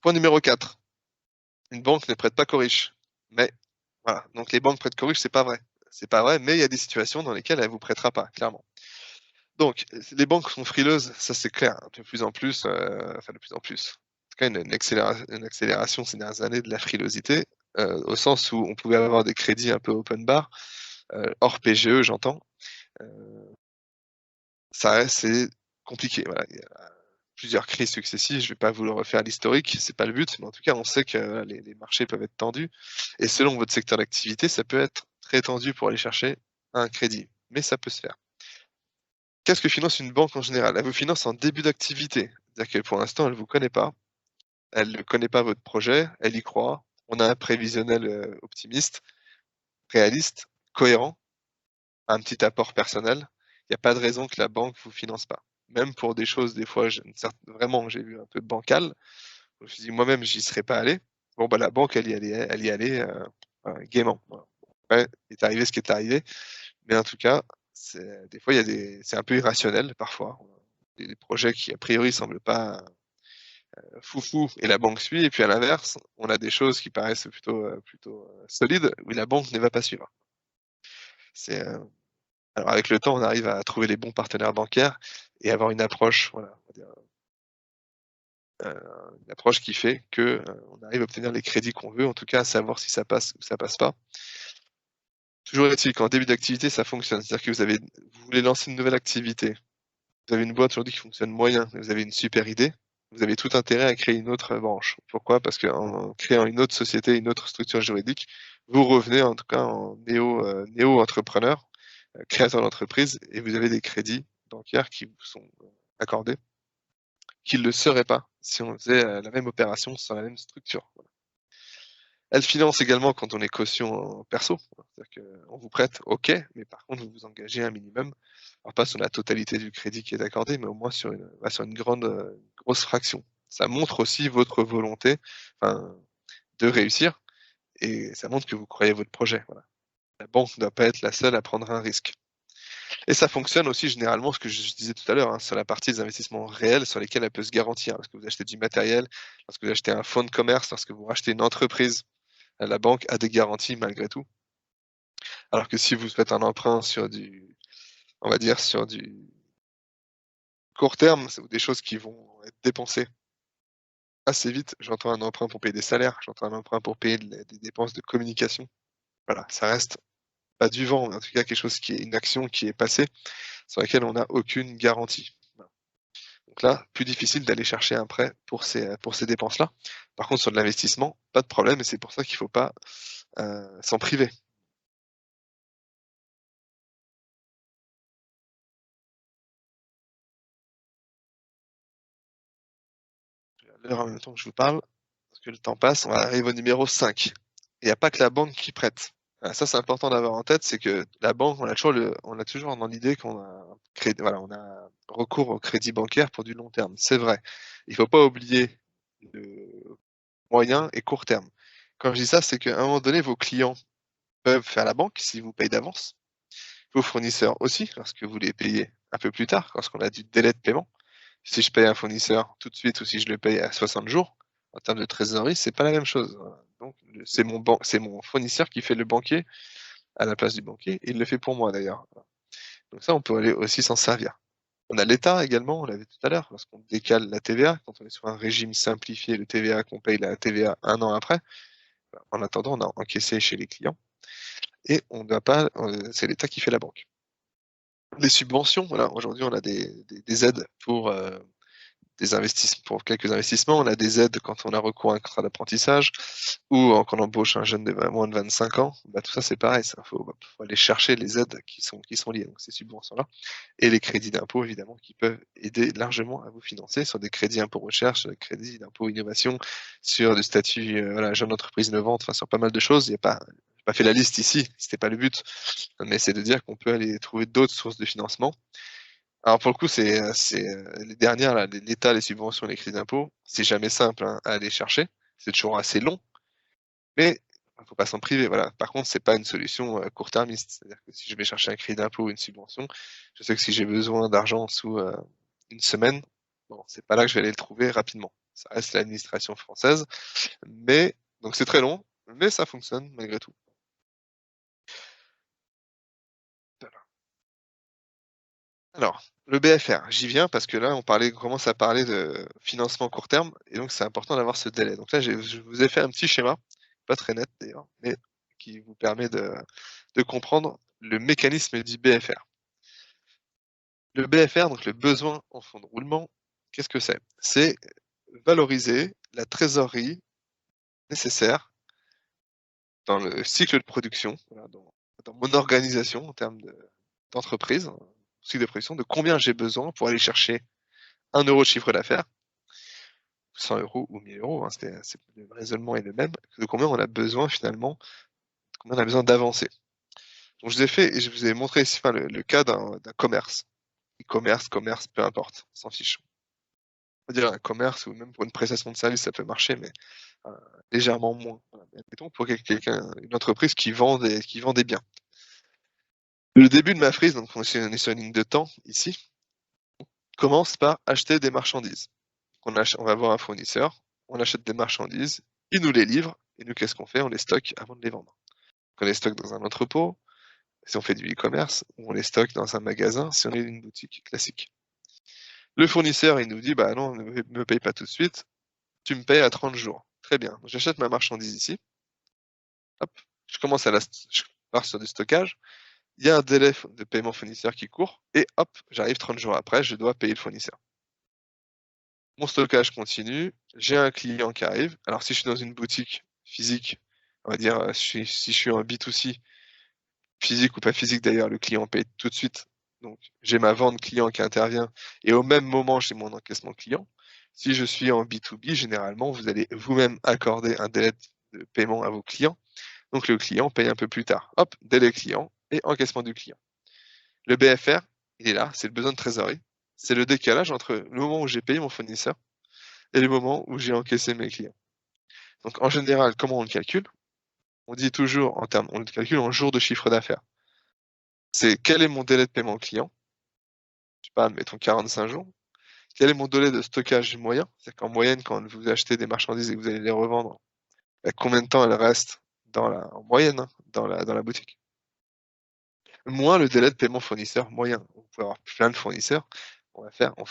Point numéro 4. Une banque ne prête pas qu'aux riches. Mais voilà, donc les banques prêtent qu'aux riches, c'est pas vrai. C'est pas vrai, mais il y a des situations dans lesquelles elle vous prêtera pas, clairement. Donc, les banques sont frileuses, ça c'est clair, hein, de plus en plus, enfin de plus en plus. En tout cas, une accélération ces dernières années de la frilosité, au sens où on pouvait avoir des crédits un peu open bar, hors PGE, j'entends. Heu, c'est compliqué, voilà. Il y a plusieurs crises successives, je vais pas vous le refaire l'historique, c'est pas le but, mais en tout cas, on sait que les marchés peuvent être tendus et selon votre secteur d'activité, ça peut être très tendu pour aller chercher un crédit, mais ça peut se faire. Qu'est-ce que finance une banque en général? Elle vous finance en début d'activité. C'est-à-dire que pour l'instant, elle ne vous connaît pas, elle ne connaît pas votre projet, elle y croit. On a un prévisionnel, optimiste, réaliste, cohérent, un petit apport personnel. Il y a pas de raison que la banque vous finance pas. Même pour des choses, des fois, vraiment, j'ai vu un peu bancal. Je me suis dit moi-même, j'y serais pas allé. Bon, bah, la banque, elle y allait, gaiement. Voilà. Après, il est arrivé ce qui est arrivé. Mais en tout cas, des fois, c'est un peu irrationnel parfois. Des projets qui, a priori, semblent pas foufou et la banque suit. Et puis à l'inverse, on a des choses qui paraissent plutôt solides, où la banque ne va pas suivre. C'est, alors avec le temps, on arrive à trouver les bons partenaires bancaires et avoir une approche, voilà, on va dire, une approche qui fait que, on arrive à obtenir les crédits qu'on veut, en tout cas à savoir si ça passe ou ça passe pas. Toujours est-il qu'en début d'activité, ça fonctionne. C'est-à-dire que vous voulez lancer une nouvelle activité. Vous avez une boîte aujourd'hui qui fonctionne moyen, vous avez une super idée, vous avez tout intérêt à créer une autre branche. Pourquoi? Parce qu'en créant une autre société, une autre structure juridique, vous revenez en tout cas en néo-entrepreneur, créateur d'entreprise et vous avez des crédits bancaires qui vous sont, accordés, qui ne le seraient pas si on faisait, la même opération sur la même structure. Voilà. Elle finance également quand on est caution en perso, c'est-à-dire qu'on vous prête, OK, mais par contre vous vous engagez un minimum. Alors pas sur la totalité du crédit qui est accordé, mais au moins sur une grosse fraction. Ça montre aussi votre volonté, enfin, de réussir et ça montre que vous croyez à votre projet, voilà. La banque ne doit pas être la seule à prendre un risque et ça fonctionne aussi généralement, ce que je disais tout à l'heure, hein, sur la partie des investissements réels sur lesquels elle peut se garantir. Lorsque vous achetez du matériel, lorsque vous achetez un fonds de commerce, lorsque vous rachetez une entreprise, la banque a des garanties malgré tout. Alors que si vous faites un emprunt on va dire sur du court terme, c'est des choses qui vont être dépensées assez vite. J'entends un emprunt pour payer des salaires, j'entends un emprunt pour payer des dépenses de communication. Voilà, ça reste pas du vent, mais en tout cas quelque chose qui est une action qui est passée, sur laquelle on n'a aucune garantie. Voilà. Donc là, plus difficile d'aller chercher un prêt pour ces dépenses-là. Par contre, sur de l'investissement, pas de problème et c'est pour ça qu'il faut pas, s'en priver. À l'heure en même temps que je vous parle, parce que le temps passe, on arrive au numéro 5. Il n'y a pas que la banque qui prête. Ça, c'est important d'avoir en tête, c'est que la banque, on a toujours dans l'idée qu'on a voilà, on a recours au crédit bancaire pour du long terme. C'est vrai. Il faut pas oublier le moyen et court terme. Quand je dis ça, c'est qu'à un moment donné, vos clients peuvent faire la banque s'ils vous payent d'avance. Vos fournisseurs aussi, lorsque vous les payez un peu plus tard, lorsqu'on a du délai de paiement. Si je paye un fournisseur tout de suite ou si je le paye à 60 jours, en termes de trésorerie, c'est pas la même chose. Voilà. Donc c'est mon fournisseur qui fait le banquier à la place du banquier et il le fait pour moi d'ailleurs. Voilà. Donc ça, on peut aller aussi s'en servir. On a l'État également, on l'avait tout à l'heure, lorsqu'on décale la TVA, quand on est sur un régime simplifié de TVA, qu'on paye la TVA un an après, bah, en attendant, on a encaissé chez les clients et on n'a pas, c'est l'État qui fait la banque. Les subventions, voilà, aujourd'hui on a des aides pour, des investissements pour quelques investissements. On a des aides quand on a recours à un contrat d'apprentissage ou quand on embauche un jeune de moins de 25 ans. Bah, tout ça, c'est pareil, faut aller chercher les aides qui sont liées, donc ces subventions-là et les crédits d'impôt évidemment qui peuvent aider largement à vous financer sur des crédits impôt recherche, sur des crédits d'impôt innovation, sur le statut, voilà, jeune entreprise innovante, enfin sur pas mal de choses. Il y a pas J'ai pas fait la liste ici, c'était pas le but, mais c'est de dire qu'on peut aller trouver d'autres sources de financement. Alors pour le coup, les dernières là, l'État, les subventions, les crédits d'impôt, c'est jamais simple, hein, à aller chercher. C'est toujours assez long, mais il faut pas s'en priver, voilà. Par contre, c'est pas une solution, court-termiste. C'est-à-dire que si je vais chercher un crédit d'impôt ou une subvention, je sais que si j'ai besoin d'argent sous, 1 semaine, bon, c'est pas là que je vais aller le trouver rapidement. Ça reste l'administration française, mais donc c'est très long, mais ça fonctionne malgré tout. Voilà. Alors, le BFR, j'y viens parce que là, on commence à parler de financement court terme et donc c'est important d'avoir ce délai. Donc là, je vous ai fait un petit schéma, pas très net d'ailleurs, mais qui vous permet de comprendre le mécanisme du BFR. Le BFR, donc le besoin en fonds de roulement, qu'est-ce que c'est? C'est valoriser la trésorerie nécessaire dans le cycle de production, voilà, dans mon organisation en termes d'entreprise, cycle de production, de combien j'ai besoin pour aller chercher 1 € de chiffre d'affaires, 100 € ou 1 000 €, hein, le raisonnement est le même, de combien on a besoin finalement, combien on a besoin d'avancer. Donc je vous ai fait et je vous ai montré ici, enfin, le cas d'un commerce. E-commerce, commerce, peu importe, on s'en fiche. On va dire un commerce ou même pour une prestation de service, ça peut marcher, mais heu, légèrement moins. Voilà, mais admettons pour une entreprise qui vend des biens. Le début de ma frise, donc on est sur une ligne de temps ici, commence par acheter des marchandises. On va voir un fournisseur, on achète des marchandises, il nous les livre et nous qu'est-ce qu'on fait? On les stocke avant de les vendre. On les stocke dans un entrepôt, si on fait du e-commerce, ou on les stocke dans un magasin si on est une boutique classique. Le fournisseur, il nous dit: «Bah non, ne me paye pas tout de suite, tu me payes à 30 jours». Très bien, j'achète ma marchandise ici, hop, je pars sur du stockage, il y a un délai de paiement fournisseur qui court et hop, j'arrive 30 jours après, je dois payer le fournisseur. Mon stockage continue, j'ai un client qui arrive. Alors si je suis dans une boutique physique, on va dire, si je suis en B2C, physique ou pas physique d'ailleurs, le client paye tout de suite. Donc j'ai ma vente client qui intervient et au même moment, j'ai mon encaissement client. Si je suis en B2B, généralement, vous allez vous-même accorder un délai de paiement à vos clients. Donc le client paye un peu plus tard. Hop, délai client et encaissement du client. Le BFR, il est là, c'est le besoin de trésorerie. C'est le décalage entre le moment où j'ai payé mon fournisseur et le moment où j'ai encaissé mes clients. Donc en général, comment on le calcule? On dit toujours on le calcule en jours de chiffre d'affaires. C'est quel est mon délai de paiement client? Je sais pas, admettons 45 jours. Quel est mon délai de stockage moyen? C'est-à-dire qu'en moyenne, quand vous achetez des marchandises et que vous allez les revendre, bah, combien de temps elles restent en moyenne, hein, dans la boutique? Moins le délai de paiement fournisseur moyen. Vous pouvez avoir plein de fournisseurs. On va faire en